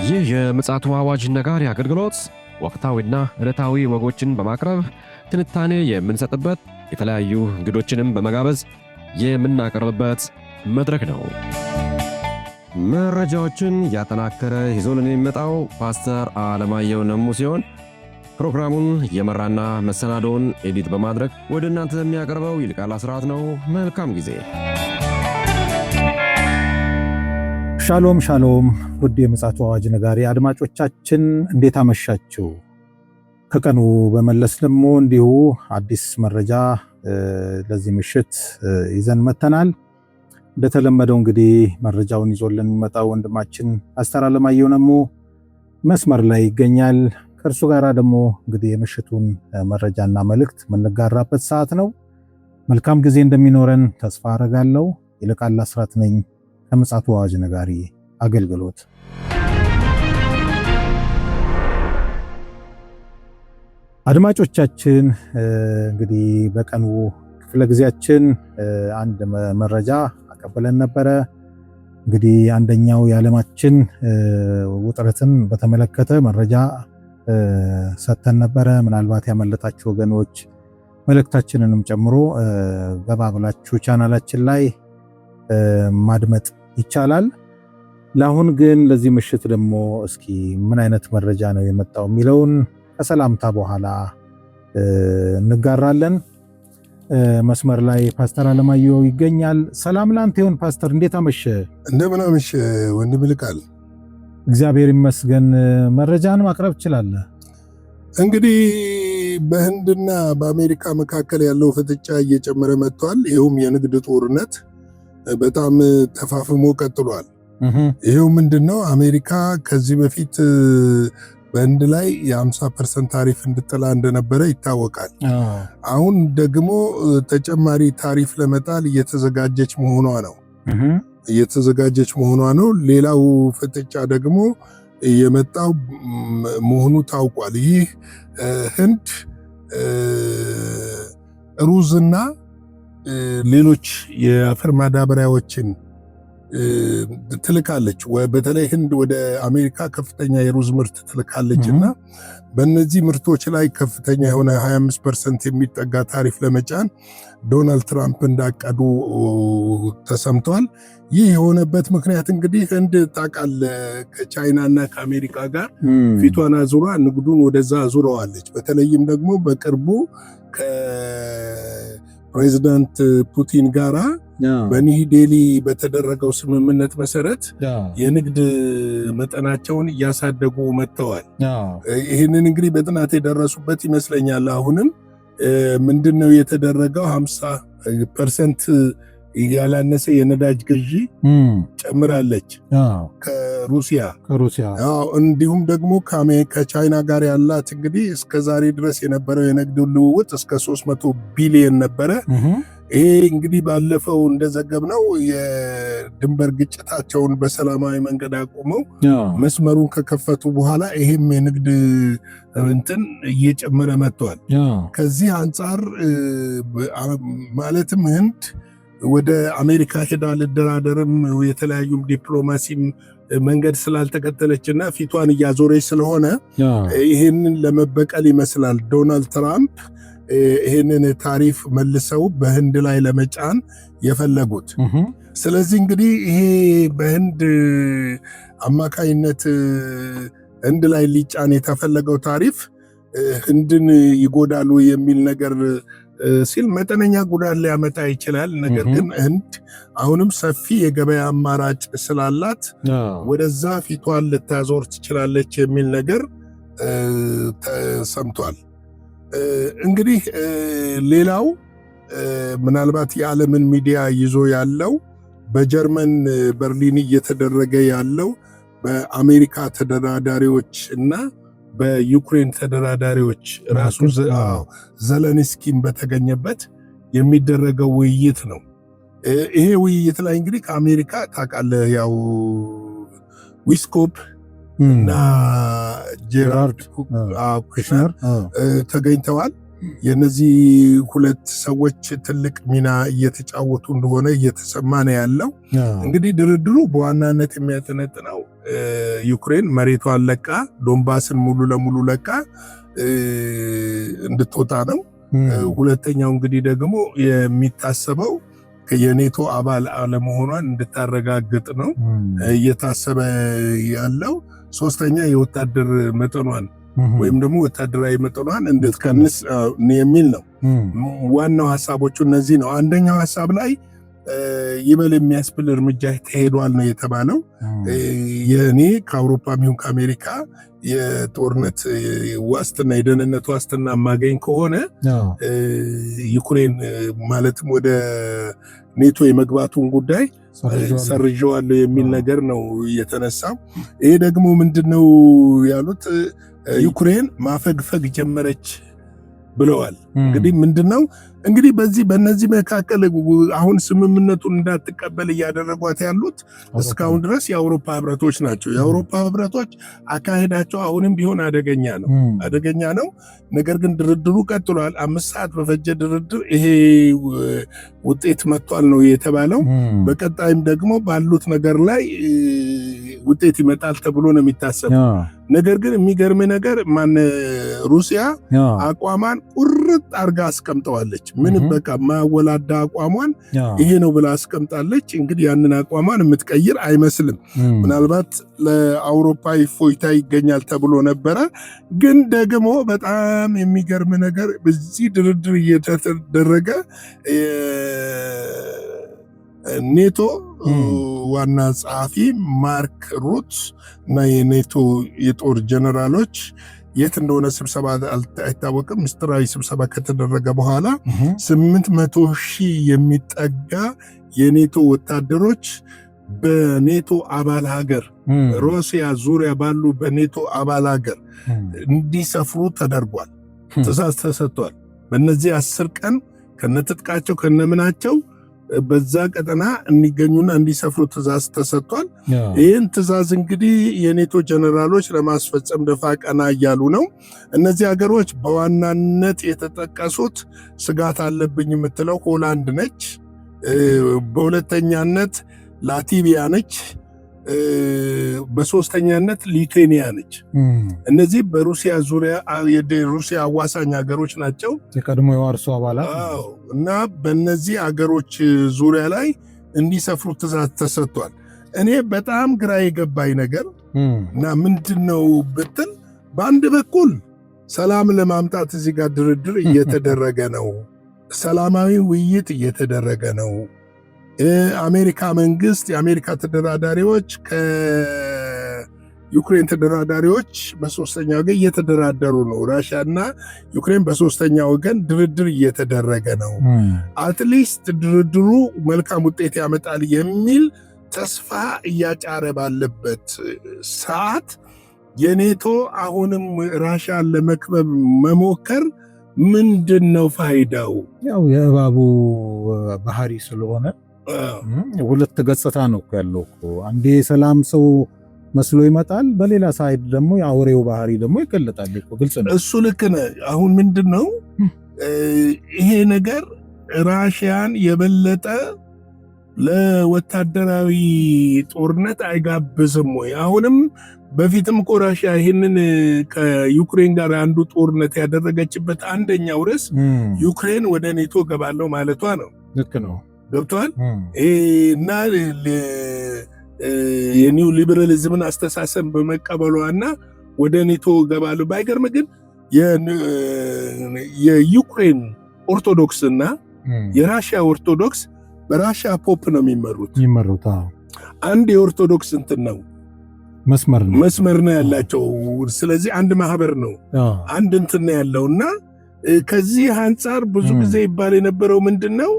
ይህ የምፅዓቱ አዋጅ ነጋሪ አገልግሎት ወቅታዊና ዕለታዊ ወጎችን በማቅረብ ትንታኔ የምንሰጥበት የተለያዩ እንግዶችንም በመጋበዝ የምናቀርብበት መድረክ ነው። መረጃዎችን ያጠናከረ ይዞልን የሚመጣው ፓስተር አለማየሁ ነሙ ሲሆን ፕሮግራሙን የመራና መሰናዶውን ኤዲት በማድረግ ወደ እናንተ የሚያቀርበው ይልቃል አስራት ነው። መልካም ጊዜ። ሻሎም ሻሎም፣ ውድ የምፅዓቱ አዋጅ ነጋሪ አድማጮቻችን እንዴት አመሻችሁ? ከቀኑ በመለስ ደግሞ እንዲሁ አዲስ መረጃ ለዚህ ምሽት ይዘን መተናል። እንደተለመደው እንግዲህ መረጃውን ይዞልን የሚመጣው ወንድማችን ፓስተር አለማየሁ ነሙ መስመር ላይ ይገኛል። ከእርሱ ጋር ደግሞ እንግዲህ የምሽቱን መረጃና መልእክት የምንጋራበት ሰዓት ነው። መልካም ጊዜ እንደሚኖረን ተስፋ አረጋለሁ። ይልቃል አስራት ነኝ ከምፅዓቱ አዋጅ ነጋሪ አገልግሎት። አድማጮቻችን እንግዲህ በቀኑ ክፍለ ጊዜያችን አንድ መረጃ አቀበለን ነበረ። እንግዲህ አንደኛው የዓለማችን ውጥረትን በተመለከተ መረጃ ሰጥተን ነበረ። ምናልባት ያመለጣችሁ ወገኖች መልእክታችንንም ጨምሮ ገባ ብላችሁ ቻናላችን ላይ ማድመጥ ይቻላል። ለአሁን ግን ለዚህ ምሽት ደግሞ እስኪ ምን አይነት መረጃ ነው የመጣው የሚለውን ከሰላምታ በኋላ እንጋራለን። መስመር ላይ ፓስተር አለማየሁ ይገኛል። ሰላም ላንተ ይሁን ፓስተር፣ እንዴት አመሸ? እንደምን አመሸ ወንድም ይልቃል? እግዚአብሔር ይመስገን። መረጃን ማቅረብ ትችላለህ? እንግዲህ በህንድና በአሜሪካ መካከል ያለው ፍጥጫ እየጨመረ መጥቷል። ይኸውም የንግድ ጦርነት በጣም ተፋፍሞ ቀጥሏል። ይኸው ምንድነው? አሜሪካ ከዚህ በፊት በህንድ ላይ የ50% ታሪፍ እንድጥላ እንደነበረ ይታወቃል። አሁን ደግሞ ተጨማሪ ታሪፍ ለመጣል እየተዘጋጀች መሆኗ ነው። ሌላው ፍጥጫ ደግሞ የመጣው መሆኑ ታውቋል። ይህ ህንድ ሩዝና ሌሎች የአፈር ማዳበሪያዎችን ትልካለች። በተለይ ህንድ ወደ አሜሪካ ከፍተኛ የሩዝ ምርት ትልካለች እና በእነዚህ ምርቶች ላይ ከፍተኛ የሆነ 25% የሚጠጋ ታሪፍ ለመጫን ዶናልድ ትራምፕ እንዳቀዱ ተሰምቷል። ይህ የሆነበት ምክንያት እንግዲህ ህንድ ታውቃለህ ከቻይና እና ከአሜሪካ ጋር ፊቷን አዙራ ንግዱን ወደዛ አዙረዋለች። በተለይም ደግሞ በቅርቡ ፕሬዚዳንት ፑቲን ጋራ በኒው ዴሊ በተደረገው ስምምነት መሰረት የንግድ መጠናቸውን እያሳደጉ መጥተዋል። ይህንን እንግዲህ በጥናት የደረሱበት ይመስለኛል። አሁንም ምንድነው የተደረገው? 50% ያላነሰ የነዳጅ ግዢ ጨምራለች ከሩሲያ። እንዲሁም ደግሞ ከቻይና ጋር ያላት እንግዲህ እስከዛሬ ድረስ የነበረው የንግድ ልውውጥ እስከ 300 ቢሊዮን ነበረ። ይሄ እንግዲህ ባለፈው እንደዘገብነው የድንበር ግጭታቸውን በሰላማዊ መንገድ አቁመው መስመሩን ከከፈቱ በኋላ ይሄም የንግድ እንትን እየጨመረ መጥቷል። ከዚህ አንጻር ማለትም ህንድ ወደ አሜሪካ ሄዳ ልደራደርም የተለያዩም ዲፕሎማሲም መንገድ ስላልተከተለችና ፊቷን እያዞረች ስለሆነ ይህንን ለመበቀል ይመስላል ዶናልድ ትራምፕ ይህንን ታሪፍ መልሰው በህንድ ላይ ለመጫን የፈለጉት። ስለዚህ እንግዲህ ይሄ በህንድ አማካይነት ህንድ ላይ ሊጫን የተፈለገው ታሪፍ ህንድን ይጎዳሉ የሚል ነገር ሲል መጠነኛ ጉዳት ሊያመጣ ይችላል። ነገር ግን ህንድ አሁንም ሰፊ የገበያ አማራጭ ስላላት ወደዛ ፊቷን ልታዞር ትችላለች የሚል ነገር ተሰምቷል። እንግዲህ ሌላው ምናልባት የዓለምን ሚዲያ ይዞ ያለው በጀርመን በርሊን እየተደረገ ያለው በአሜሪካ ተደራዳሪዎች እና በዩክሬን ተደራዳሪዎች ራሱ ዘለንስኪን በተገኘበት የሚደረገው ውይይት ነው። ይሄ ውይይት ላይ እንግዲህ ከአሜሪካ ታውቃለህ ያው ዊስኮፕ እና ጄራርድ ኩሽነር ተገኝተዋል። የነዚህ ሁለት ሰዎች ትልቅ ሚና እየተጫወቱ እንደሆነ እየተሰማ ነው ያለው። እንግዲህ ድርድሩ በዋናነት የሚያጠነጥነው ዩክሬን መሬቷን ለቃ ዶንባስን ሙሉ ለሙሉ ለቃ እንድትወጣ ነው። ሁለተኛው እንግዲህ ደግሞ የሚታሰበው የኔቶ አባል አለመሆኗን እንድታረጋግጥ ነው እየታሰበ ያለው። ሶስተኛ የወታደር መጠኗን ወይም ደግሞ ወታደራዊ መጠኗን እንድትቀንስ የሚል ነው። ዋናው ሐሳቦቹ እነዚህ ነው። አንደኛው ሐሳብ ላይ ይበል የሚያስብል እርምጃ ተሄዷል ነው የተባለው። የኔ ከአውሮፓም ይሁን ከአሜሪካ የጦርነት ዋስትና የደህንነት ዋስትና ማገኝ ከሆነ ዩክሬን ማለትም ወደ ኔቶ የመግባቱን ጉዳይ ሰርዣዋለሁ የሚል ነገር ነው የተነሳው። ይሄ ደግሞ ምንድነው ያሉት? ዩክሬን ማፈግፈግ ጀመረች ብለዋል። እንግዲህ ምንድነው እንግዲህ በእነዚህ መካከል አሁን ስምምነቱን እንዳትቀበል እያደረጓት ያሉት እስካሁን ድረስ የአውሮፓ ህብረቶች ናቸው። የአውሮፓ ህብረቶች አካሄዳቸው አሁንም ቢሆን አደገኛ ነው። ነገር ግን ድርድሩ ቀጥሏል። 5 ሰዓት በፈጀ ድርድር ይሄ ውጤት መጥቷል ነው የተባለው። በቀጣይም ደግሞ ባሉት ነገር ላይ ውጤት ይመጣል ተብሎ ነው የሚታሰበው። ነገር ግን የሚገርም ነገር ሩሲያ አቋሟን ቁርጥ አርጋ አስቀምጠዋለች። ምንም በቃ ማወላዳ አቋሟን ይሄ ነው ብላ አስቀምጣለች። እንግዲህ ያንን አቋሟን የምትቀይር አይመስልም። ምናልባት ለአውሮፓ እፎይታ ይገኛል ተብሎ ነበረ። ግን ደግሞ በጣም የሚገርም ነገር በዚህ ድርድር እየተደረገ ኔቶ ዋና ጸሐፊ ማርክ ሩት እና የኔቶ የጦር ጀነራሎች የት እንደሆነ ስብሰባ አይታወቅም። ምስጢራዊ ስብሰባ ከተደረገ በኋላ 800,000 የሚጠጋ የኔቶ ወታደሮች በኔቶ አባል ሀገር ሩሲያ ዙሪያ ባሉ በኔቶ አባል ሀገር እንዲሰፍሩ ተደርጓል። ትእዛዝ ተሰጥቷል። በእነዚህ 10 ቀን ከነትጥቃቸው ከነምናቸው በዛ ቀጠና እንዲገኙና እንዲሰፍሩ ትእዛዝ ተሰጥቷል። ይህን ትእዛዝ እንግዲህ የኔቶ ጀነራሎች ለማስፈጸም ደፋ ቀና እያሉ ነው። እነዚህ ሀገሮች በዋናነት የተጠቀሱት ስጋት አለብኝ የምትለው ሆላንድ ነች። በሁለተኛነት ላቲቪያ ነች። በሶስተኛነት ሊቱዌኒያ ነች። እነዚህ በሩሲያ ዙሪያ የሩሲያ አዋሳኝ ሀገሮች ናቸው። የቀድሞ የዋርሶ አባላት እና በእነዚህ ሀገሮች ዙሪያ ላይ እንዲሰፍሩ ትእዛዝ ተሰጥቷል። እኔ በጣም ግራ የገባኝ ነገር እና ምንድነው ብትል በአንድ በኩል ሰላም ለማምጣት እዚህ ጋር ድርድር እየተደረገ ነው። ሰላማዊ ውይይት እየተደረገ ነው። አሜሪካ መንግስት የአሜሪካ ተደራዳሪዎች ከዩክሬን ተደራዳሪዎች በሶስተኛ ወገን እየተደራደሩ ነው። ራሽያ እና ዩክሬን በሶስተኛ ወገን ድርድር እየተደረገ ነው። አትሊስት ድርድሩ መልካም ውጤት ያመጣል የሚል ተስፋ እያጫረ ባለበት ሰዓት የኔቶ አሁንም ራሽያን ለመክበብ መሞከር ምንድነው ፋይዳው? ያው የእባቡ ባህሪ ስለሆነ ሁለት ገጽታ ነው ያለው። አንዴ ሰላም ሰው መስሎ ይመጣል፣ በሌላ ሳይድ ደግሞ የአውሬው ባህሪ ደግሞ ይገለጣል። ግልጽ ነው እሱ። ልክ ነህ። አሁን ምንድነው ይሄ ነገር ራሽያን የበለጠ ለወታደራዊ ጦርነት አይጋብዝም ወይ? አሁንም በፊትም እኮ ራሽያ ይህንን ከዩክሬን ጋር አንዱ ጦርነት ያደረገችበት አንደኛው ርዕስ ዩክሬን ወደ ኔቶ ገባለው ማለቷ ነው። ልክ ነው። ገብቷል። እና የኒው ሊበራሊዝምን አስተሳሰብ በመቀበሏና ወደ ኔቶ ገባለው። ባይገርም ግን የዩክሬን ኦርቶዶክስ እና የራሽያ ኦርቶዶክስ በራሽያ ፖፕ ነው የሚመሩት። አንድ የኦርቶዶክስ እንትን ነው መስመር ነው ያላቸው። ስለዚህ አንድ ማህበር ነው፣ አንድ እንትን ነው ያለውና ከዚህ አንጻር ብዙ ጊዜ ይባል የነበረው ምንድነው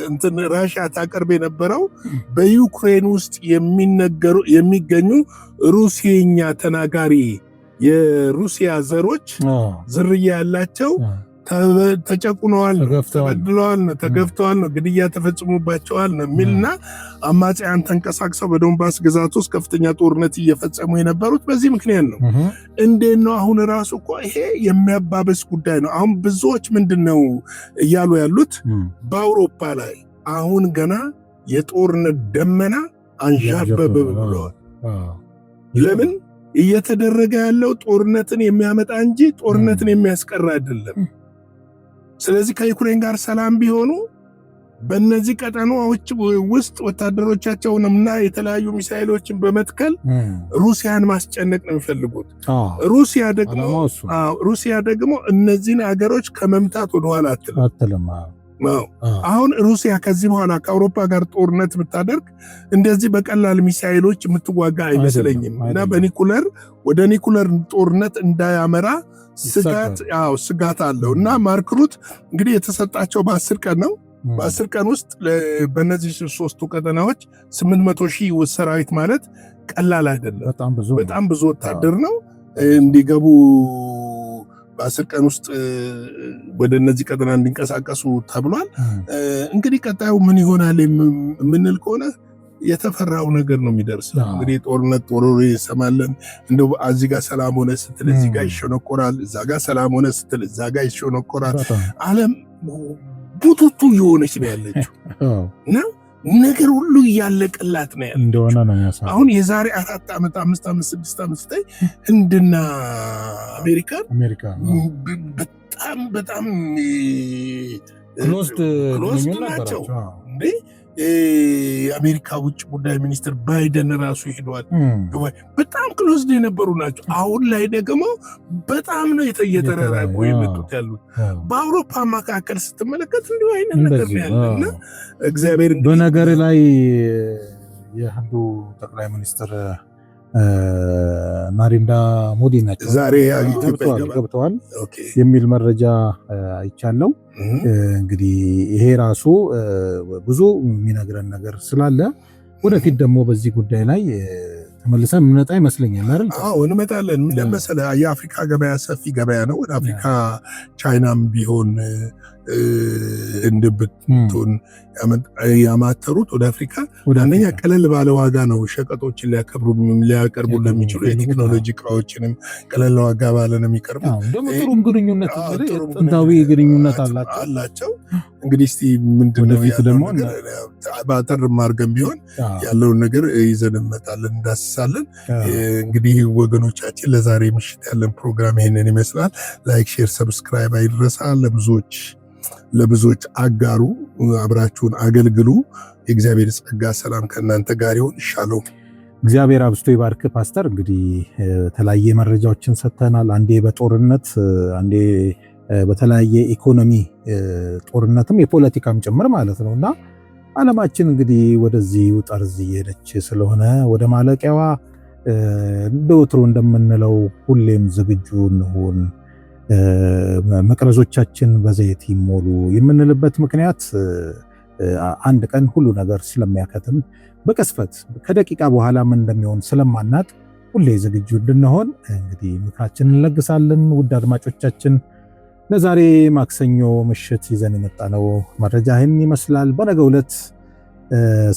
እንትን ራሽያ ታቀርብ የነበረው በዩክሬን ውስጥ የሚገኙ ሩሲኛ ተናጋሪ የሩሲያ ዘሮች ዝርያ ያላቸው ተጨቁነዋል፣ ተበድለዋል፣ ተገፍተዋል ነው፣ ግድያ ተፈጽሞባቸዋል ነው የሚልና አማጽያን ተንቀሳቅሰው በዶንባስ ግዛት ውስጥ ከፍተኛ ጦርነት እየፈጸሙ የነበሩት በዚህ ምክንያት ነው። እንዴት ነው አሁን ራሱ እኮ ይሄ የሚያባበስ ጉዳይ ነው። አሁን ብዙዎች ምንድነው እያሉ ያሉት በአውሮፓ ላይ አሁን ገና የጦርነት ደመና አንዣበበ ብለዋል። ለምን እየተደረገ ያለው ጦርነትን የሚያመጣ እንጂ ጦርነትን የሚያስቀር አይደለም። ስለዚህ ከዩክሬን ጋር ሰላም ቢሆኑ በእነዚህ ቀጠናዎች ውስጥ ወታደሮቻቸውንና የተለያዩ ሚሳኤሎችን በመትከል ሩሲያን ማስጨነቅ ነው የሚፈልጉት። ሩሲያ ደግሞ እነዚህን አገሮች ከመምታት ወደኋላ አትልም። አሁን ሩሲያ ከዚህ በኋላ ከአውሮፓ ጋር ጦርነት ብታደርግ እንደዚህ በቀላል ሚሳኤሎች የምትዋጋ አይመስለኝም እና ወደ ኒኩለር ጦርነት እንዳያመራ ስጋት አለው እና ማርክ ሩት እንግዲህ የተሰጣቸው በ10 ቀን ነው። በ10 ቀን ውስጥ በእነዚህ 3ቱ ቀጠናዎች 800,000 ሰራዊት ማለት ቀላል አይደለም። በጣም ብዙ ወታደር ነው እንዲገቡ በ10 ቀን ውስጥ ወደ እነዚህ ቀጠና እንዲንቀሳቀሱ ተብሏል። እንግዲህ ቀጣዩ ምን ይሆናል የምንል ከሆነ የተፈራው ነገር ነው የሚደርሰው። እንግዲህ ጦርነት ይሰማለን። እንደው እዚህ ጋር ሰላም ሆነ ስትል እዚህ ጋር ይሸነቆራል፣ እዛ ጋር ሰላም ሆነ ስትል እዛ ጋር ይሸነቆራል። ዓለም ቡቱቱ የሆነች ነው ያለችው እና ነገር ሁሉ እያለቀላት ነው እንደሆነ ነው ያሳየው። አሁን የዛሬ 4 ዓመት 5 ዓመት 6 ዓመት ላይ ህንድና አሜሪካ በጣም ክሎዝ ናቸው እንዴ። የአሜሪካ ውጭ ጉዳይ ሚኒስትር ባይደን ራሱ ሄዷል። በጣም ክሎዝ የነበሩ ናቸው። አሁን ላይ ደግሞ በጣም ነው እየተራራቁ የመጡት ያሉት። በአውሮፓ መካከል ስትመለከት እንዲሁ አይነት ነገር ነው ያለና እግዚአብሔር በነገር ላይ የህንዱ ጠቅላይ ሚኒስትር ናሬንድራ ሞዲ ናቸው ዛሬ ገብተዋል የሚል መረጃ አይቻለው። እንግዲህ ይሄ ራሱ ብዙ የሚነግረን ነገር ስላለ ወደፊት ደግሞ በዚህ ጉዳይ ላይ ተመልሰን እንመጣ ይመስለኛል አይደል? እንመጣለን። ለምሳሌ የአፍሪካ ገበያ ሰፊ ገበያ ነው። ወደ አፍሪካ ቻይናም ቢሆን እንድብቱን ያማተሩት ወደ አፍሪካ አንደኛ ቀለል ባለ ዋጋ ነው ሸቀጦችን ሊያቀርቡ ለሚችሉ የቴክኖሎጂ እቃዎችንም ቀለል ዋጋ ባለ ነው የሚቀርቡ። ደግሞ ጥሩም ግንኙነት ጥንታዊ ግንኙነት አላቸው። እንግዲህ እስቲ ምንድነው ደግሞ ባተር ማርገም ቢሆን ያለውን ነገር ይዘን እንመጣለን፣ እንዳስሳለን። እንግዲህ ወገኖቻችን ለዛሬ ምሽት ያለን ፕሮግራም ይሄንን ይመስላል። ላይክ፣ ሼር፣ ሰብስክራይብ አይረሳ። ለብዙዎች አጋሩ፣ አብራችሁን አገልግሉ። የእግዚአብሔር ጸጋ ሰላም ከእናንተ ጋር ይሁን። ሻሎም። እግዚአብሔር አብዝቶ ይባርክ። ፓስተር እንግዲህ የተለያየ መረጃዎችን ሰጥተናል። አንዴ በጦርነት አንዴ በተለያየ ኢኮኖሚ ጦርነትም የፖለቲካም ጭምር ማለት ነውና ዓለማችን እንግዲህ ወደዚህ ጠርዝ እየሄደች ስለሆነ ወደ ማለቂያዋ እንደወትሮ እንደምንለው ሁሌም ዝግጁ እንሁን፣ መቅረዞቻችን በዘይት ይሞሉ የምንልበት ምክንያት አንድ ቀን ሁሉ ነገር ስለሚያከትም በቅስፈት ከደቂቃ በኋላ ምን እንደሚሆን ስለማናቅ ሁሌ ዝግጁ እንድንሆን እንግዲህ ምክራችንን እንለግሳለን። ውድ አድማጮቻችን ለዛሬ ማክሰኞ ምሽት ይዘን የመጣነው መረጃ ይህን ይመስላል። በነገው ዕለት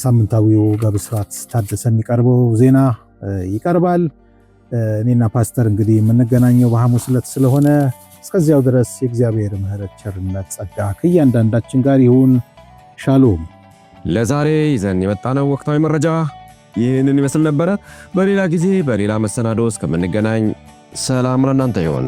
ሳምንታዊው በብስራት ታደሰ የሚቀርበው ዜና ይቀርባል። እኔና ፓስተር እንግዲህ የምንገናኘው በሐሙስ ዕለት ስለሆነ እስከዚያው ድረስ የእግዚአብሔር ምሕረት፣ ቸርነት፣ ጸጋ ከእያንዳንዳችን ጋር ይሁን። ሻሎም። ለዛሬ ይዘን የመጣነው ወቅታዊ መረጃ ይህንን ይመስል ነበረ። በሌላ ጊዜ በሌላ መሰናዶ እስከምንገናኝ ሰላም ለእናንተ ይሁን።